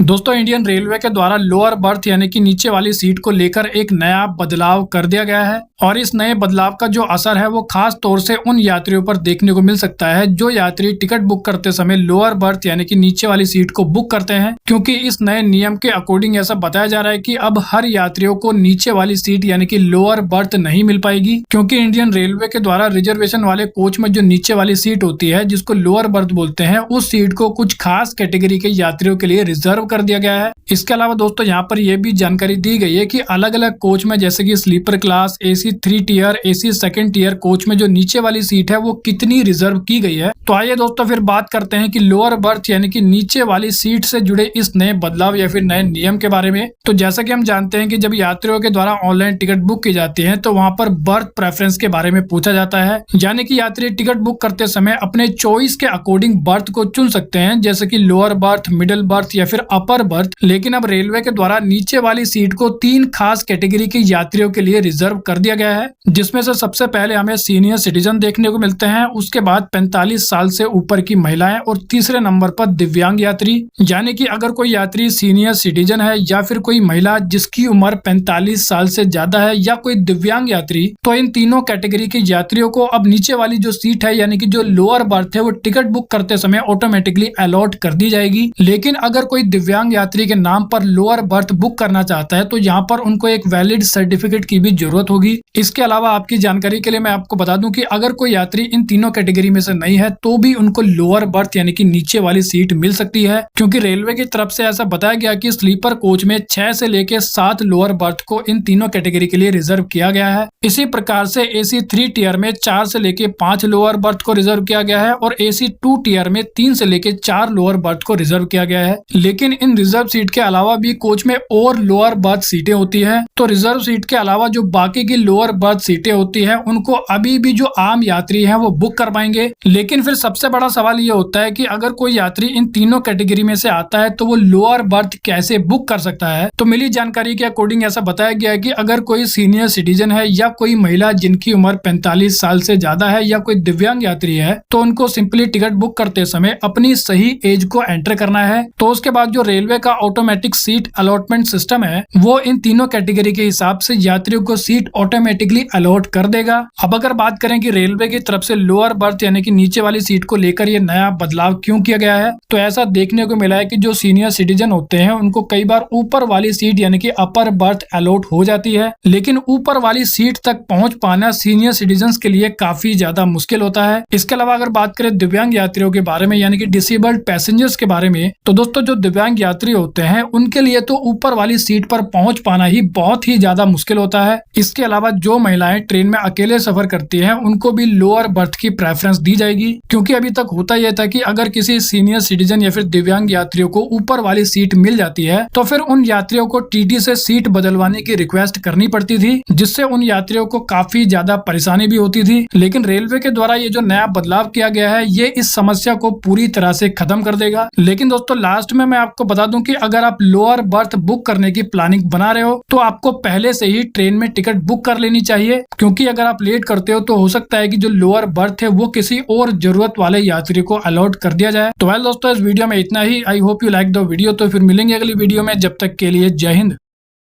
दोस्तों Indian railway के द्वारा लोअर बर्थ यानी कि नीचे वाली सीट को लेकर एक नया बदलाव कर दिया गया है और इस नए बदलाव का जो असर है वो खास तौर से उन यात्रियों पर देखने को मिल सकता है जो यात्री टिकट बुक करते समय लोअर बर्थ यानी कि नीचे वाली सीट को बुक करते हैं, क्योंकि इस नए नियम के अकॉर्डिंग ऐसा बताया जा रहा है कि अब हर यात्रियों को नीचे वाली सीट यानी कि लोअर बर्थ नहीं मिल पाएगी, क्योंकि इंडियन रेलवे के द्वारा रिजर्वेशन वाले कोच में जो नीचे वाली सीट होती है जिसको लोअर बर्थ बोलते हैं, उस सीट को कुछ खास कैटेगरी के यात्रियों के लिए रिजर्व कर दिया गया है। इसके अलावा दोस्तों यहाँ पर यह भी जानकारी दी गई है कि अलग अलग कोच में जैसे कि sleeper class, AC 3 tier, AC 2nd tier coach में जो नीचे वाली सीट है वो कितनी रिजर्व की गई है। तो आइए दोस्तों फिर बात करते हैं कि लोअर बर्थ यानी कि नीचे वाली सीट से जुड़े इस नए बदलाव या फिर नए नियम के बारे में। तो जैसा कि हम जानते हैं कि जब यात्रियों के द्वारा ऑनलाइन टिकट बुक की जाती है तो वहां पर बर्थ प्रेफरेंस के बारे में पूछा जाता है, यानी कि यात्री टिकट बुक करते समय अपने चॉइस के अकॉर्डिंग बर्थ को चुन सकते हैं, जैसे कि लोअर बर्थ, मिडिल बर्थ या फिर अपर बर्थ। लेकिन अब रेलवे के द्वारा नीचे वाली सीट को 3 खास कैटेगरी के यात्रियों के लिए रिजर्व कर दिया गया है, जिसमें से सबसे पहले हमें सीनियर सिटीजन देखने को मिलते हैं, उसके बाद 45 साल से ऊपर की महिलाएं और तीसरे नंबर पर दिव्यांग यात्री। यानी कि अगर कोई यात्री सीनियर सिटीजन है या फिर कोई महिला जिसकी उम्र 45 साल से ज्यादा है या कोई दिव्यांग यात्री, तो इन तीनों कैटेगरी के यात्रियों को अब नीचे वाली जो सीट है यानी कि जो लोअर बर्थ है वो टिकट बुक करते समय ऑटोमेटिकली अलॉट कर दी जाएगी। लेकिन अगर कोई दिव्यांग यात्री के नाम पर लोअर बर्थ बुक करना चाहता है तो यहाँ पर उनको एक वैलिड सर्टिफिकेट की भी जरूरत होगी। इसके अलावा आपकी जानकारी के लिए मैं आपको बता दूं कि अगर कोई यात्री इन तीनों कैटेगरी में से नहीं है तो भी उनको लोअर बर्थ यानी कि नीचे वाली सीट मिल सकती है, क्योंकि रेलवे की तरफ से ऐसा बताया गया कि स्लीपर कोच में 6 से लेकर 7 लोअर बर्थ को इन तीनों कैटेगरी के लिए रिजर्व किया गया है। इसी प्रकार से एसी 3 टियर में 4 से लेकर 5 लोअर बर्थ को रिजर्व किया गया है और एसी 2 टियर में 3 से लेकर 4 लोअर बर्थ को रिजर्व किया गया है। लेकिन इन रिजर्व सीट के अलावा भी कोच में और लोअर बर्थ सीटें होती है, तो रिजर्व सीट के अलावा जो बाकी की लोअर बर्थ सीटें होती है उनको अभी भी जो आम यात्री हैं वो बुक कर पाएंगे। लेकिन फिर सबसे बड़ा सवाल ये होता है कि अगर कोई यात्री इन तीनों कैटेगरी में से आता है तो वो लोअर बर्थ कैसे बुक कर सकता है। तो मिली जानकारी के अकॉर्डिंग ऐसा बताया गया है कि अगर कोई सीनियर सिटीजन है या कोई महिला जिनकी उम्र 45 साल से ज्यादा है या कोई दिव्यांग यात्री है तो उनको सिंपली टिकट बुक करते समय अपनी सही एज को एंटर करना है। तो उसके बाद जो रेलवे का ऑटोमेटिक सीट अलॉटमेंट सिस्टम है वो इन तीनों कैटेगरी के हिसाब से यात्रियों को सीट ऑटोमेटिकली अलॉट कर देगा। अब अगर बात करें कि रेलवे की तरफ से लोअर बर्थ यानी कि नीचे वाली सीट को लेकर ये नया बदलाव क्यों किया गया है, तो ऐसा देखने को मिला है कि जो सीनियर सिटीजन होते हैं उनको कई बार ऊपर वाली सीट यानी कि अपर बर्थ अलॉट हो जाती है, लेकिन ऊपर वाली सीट तक पहुंच पाना सीनियर सिटीजन के लिए काफी ज्यादा मुश्किल होता है। इसके अलावा अगर बात करें दिव्यांग यात्रियों के बारे में यानी कि डिसेबल्ड पैसेंजर्स के बारे में, तो दोस्तों जो दिव्यांग यात्री होते हैं उनके लिए तो ऊपर वाली सीट पर पहुंच पाना ही बहुत ही ज्यादा मुश्किल होता है। इसके अलावा जो महिलाएं ट्रेन में अकेले सफर करती हैं उनको भी लोअर बर्थ की प्रेफरेंस दी जाएगी, क्योंकि अभी तक होता यह था कि अगर किसी सीनियर सिटीजन या फिर दिव्यांग यात्रियों को ऊपर वाली सीट मिल जाती है तो फिर उन यात्रियों को टीटी से सीट बदलवाने की रिक्वेस्ट करनी पड़ती थी, जिससे उन यात्रियों को काफी ज्यादा परेशानी भी होती थी। लेकिन रेलवे के द्वारा ये जो नया बदलाव किया गया है ये इस समस्या को पूरी तरह से खत्म कर देगा। लेकिन दोस्तों लास्ट में मैं आपको बता दूं कि अगर आप लोअर बर्थ बुक करने की प्लानिंग बना रहे हो तो आपको पहले से ही ट्रेन में टिकट बुक कर लेनी चाहिए, क्योंकि अगर आप लेट करते हो तो हो सकता है कि जो लोअर बर्थ है वो किसी और जरूरत वाले यात्री को अलॉट कर दिया जाए। तो वेल दोस्तों इस वीडियो में इतना ही। I hope you like the video. तो फिर मिलेंगे अगली वीडियो में, जब तक के लिए जय हिंद।